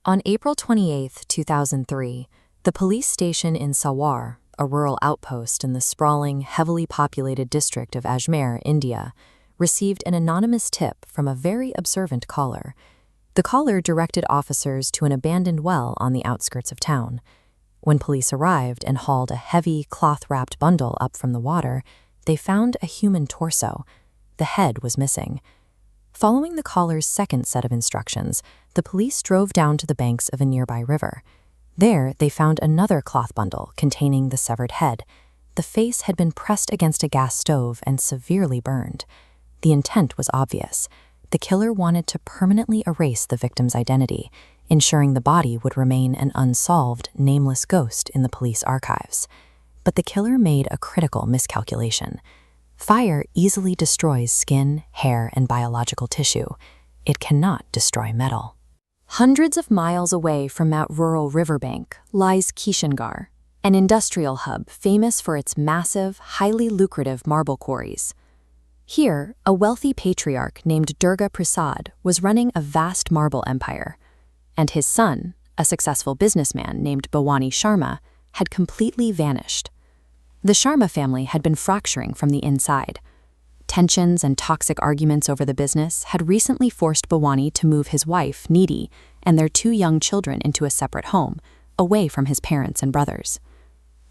On April 28, 2003, the police station in Sawar, a rural outpost in the sprawling, heavily populated district of Ajmer, India, received an anonymous tip from a very observant caller. The caller directed officers to an abandoned well on the outskirts of town. When police arrived and hauled a heavy, cloth-wrapped bundle up from the water, they found a human torso. The head was missing. Following the caller's second set of instructions, the police drove down to the banks of a nearby river. There, they found another cloth bundle containing the severed head. The face had been pressed against a gas stove and severely burned. The intent was obvious. The killer wanted to permanently erase the victim's identity, ensuring the body would remain an unsolved, nameless ghost in the police archives. But the killer made a critical miscalculation. Fire easily destroys skin, hair, and biological tissue. It cannot destroy metal. Hundreds of miles away from that rural riverbank lies Kishangarh, an industrial hub famous for its massive, highly lucrative marble quarries. Here, a wealthy patriarch named Durga Prasad was running a vast marble empire, and his son, a successful businessman named Bhawani Sharma, had completely vanished. The Sharma family had been fracturing from the inside. Tensions and toxic arguments over the business had recently forced Bhawani to move his wife, Nidhi, and their 2 young children into a separate home, away from his parents and brothers.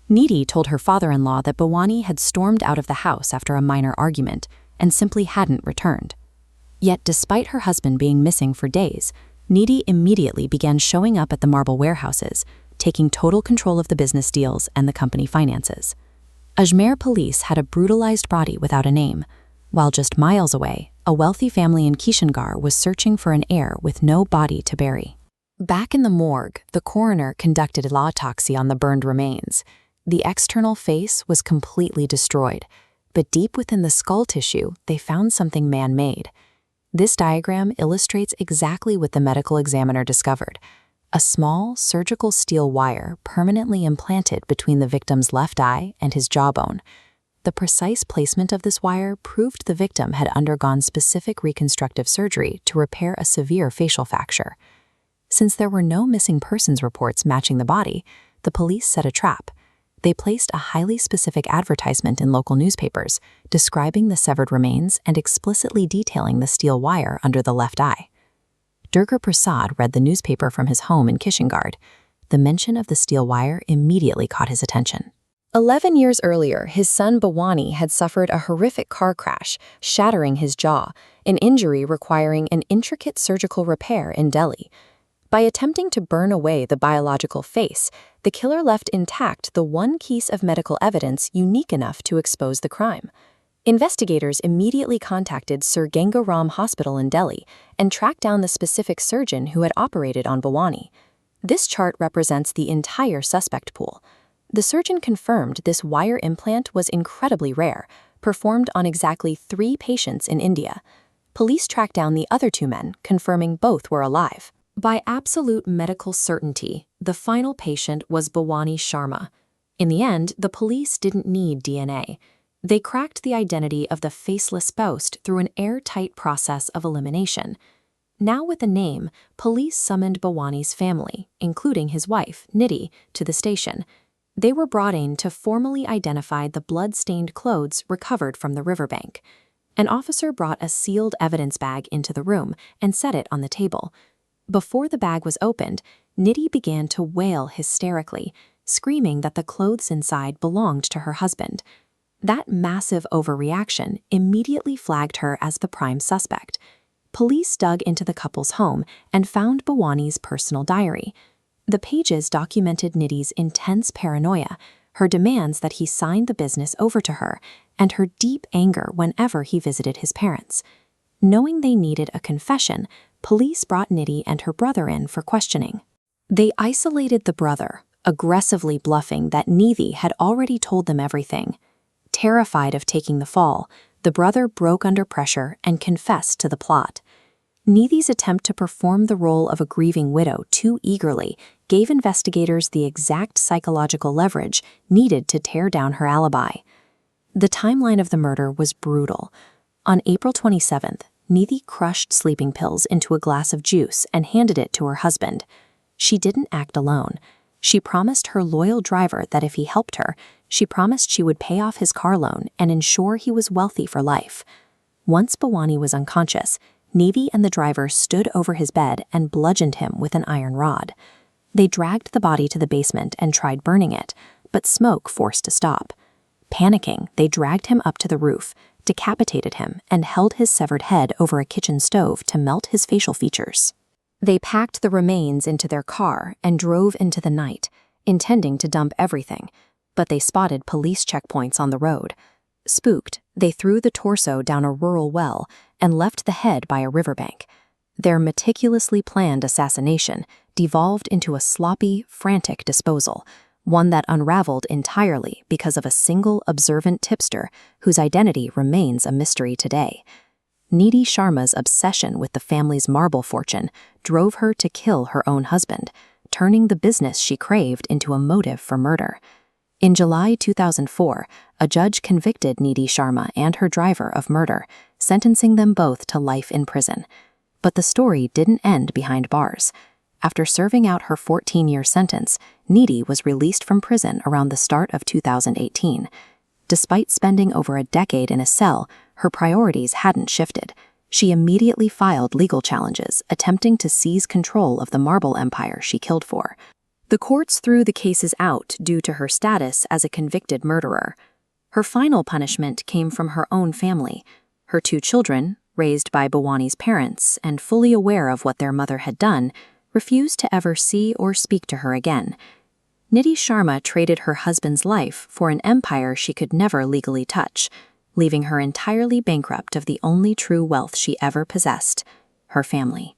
Nidhi told her father-in-law that Bhawani had stormed out of the house after a minor argument and simply hadn't returned. Yet despite her husband being missing for days, Nidhi immediately began showing up at the marble warehouses, taking total control of the business deals and the company finances. Ajmer police had a brutalized body without a name, while just miles away, a wealthy family in Kishangarh was searching for an heir with no body to bury. Back in the morgue, the coroner conducted an autopsy on the burned remains. The external face was completely destroyed, but deep within the skull tissue, they found something man-made. This diagram illustrates exactly what the medical examiner discovered: a small surgical steel wire permanently implanted between the victim's left eye and his jawbone. The precise placement of this wire proved the victim had undergone specific reconstructive surgery to repair a severe facial fracture. Since there were no missing persons reports matching the body, the police set a trap. They placed a highly specific advertisement in local newspapers, describing the severed remains and explicitly detailing the steel wire under the left eye. Durga Prasad read the newspaper from his home in Kishangarh. The mention of the steel wire immediately caught his attention. 11 years earlier, his son Bhawani had suffered a horrific car crash, shattering his jaw, an injury requiring an intricate surgical repair in Delhi. By attempting to burn away the biological face, the killer left intact the one piece of medical evidence unique enough to expose the crime. Investigators immediately contacted Sir Gangaram Hospital in Delhi and tracked down the specific surgeon who had operated on Bhawani. This chart represents the entire suspect pool. The surgeon confirmed this wire implant was incredibly rare, performed on exactly 3 patients in India. Police tracked down the other 2 men, confirming both were alive. By absolute medical certainty, the final patient was Bhawani Sharma. In the end, the police didn't need DNA. They cracked the identity of the faceless ghost through an airtight process of elimination. Now with a name, police summoned Bhawani's family, including his wife, Nidhi, to the station. They were brought in to formally identify the blood-stained clothes recovered from the riverbank. An officer brought a sealed evidence bag into the room and set it on the table. Before the bag was opened, Nidhi began to wail hysterically, screaming that the clothes inside belonged to her husband. That massive overreaction immediately flagged her as the prime suspect. Police dug into the couple's home and found Bhawani's personal diary. The pages documented Nidhi's intense paranoia, her demands that he sign the business over to her, and her deep anger whenever he visited his parents. Knowing they needed a confession, police brought Nidhi and her brother in for questioning. They isolated the brother, aggressively bluffing that Nidhi had already told them everything. Terrified of taking the fall, the brother broke under pressure and confessed to the plot. Nidhi's attempt to perform the role of a grieving widow too eagerly gave investigators the exact psychological leverage needed to tear down her alibi. The timeline of the murder was brutal. On April 27th, Nidhi crushed sleeping pills into a glass of juice and handed it to her husband. she didn't act alone. She promised her loyal driver that if he helped her, she promised she would pay off his car loan and ensure he was wealthy for life. Once Bhawani was unconscious, Nidhi and the driver stood over his bed and bludgeoned him with an iron rod. They dragged the body to the basement and tried burning it, but smoke forced a stop. Panicking, they dragged him up to the roof, decapitated him, and held his severed head over a kitchen stove to melt his facial features. They packed the remains into their car and drove into the night, intending to dump everything, but they spotted police checkpoints on the road. Spooked, they threw the torso down a rural well and left the head by a riverbank. Their meticulously planned assassination devolved into a sloppy, frantic disposal, one that unraveled entirely because of a single observant tipster whose identity remains a mystery today. Nidhi Sharma's obsession with the family's marble fortune drove her to kill her own husband, turning the business she craved into a motive for murder. In July 2004, a judge convicted Nidhi Sharma and her driver of murder, sentencing them both to life in prison. But the story didn't end behind bars. After serving out her 14-year sentence, Nidhi was released from prison around the start of 2018. Despite spending over a decade in a cell, her priorities hadn't shifted. She immediately filed legal challenges, attempting to seize control of the marble empire she killed for. The courts threw the cases out due to her status as a convicted murderer. Her final punishment came from her own family. Her 2 children, raised by Bhawani's parents and fully aware of what their mother had done, refused to ever see or speak to her again. Nidhi Sharma traded her husband's life for an empire she could never legally touch, leaving her entirely bankrupt of the only true wealth she ever possessed, her family.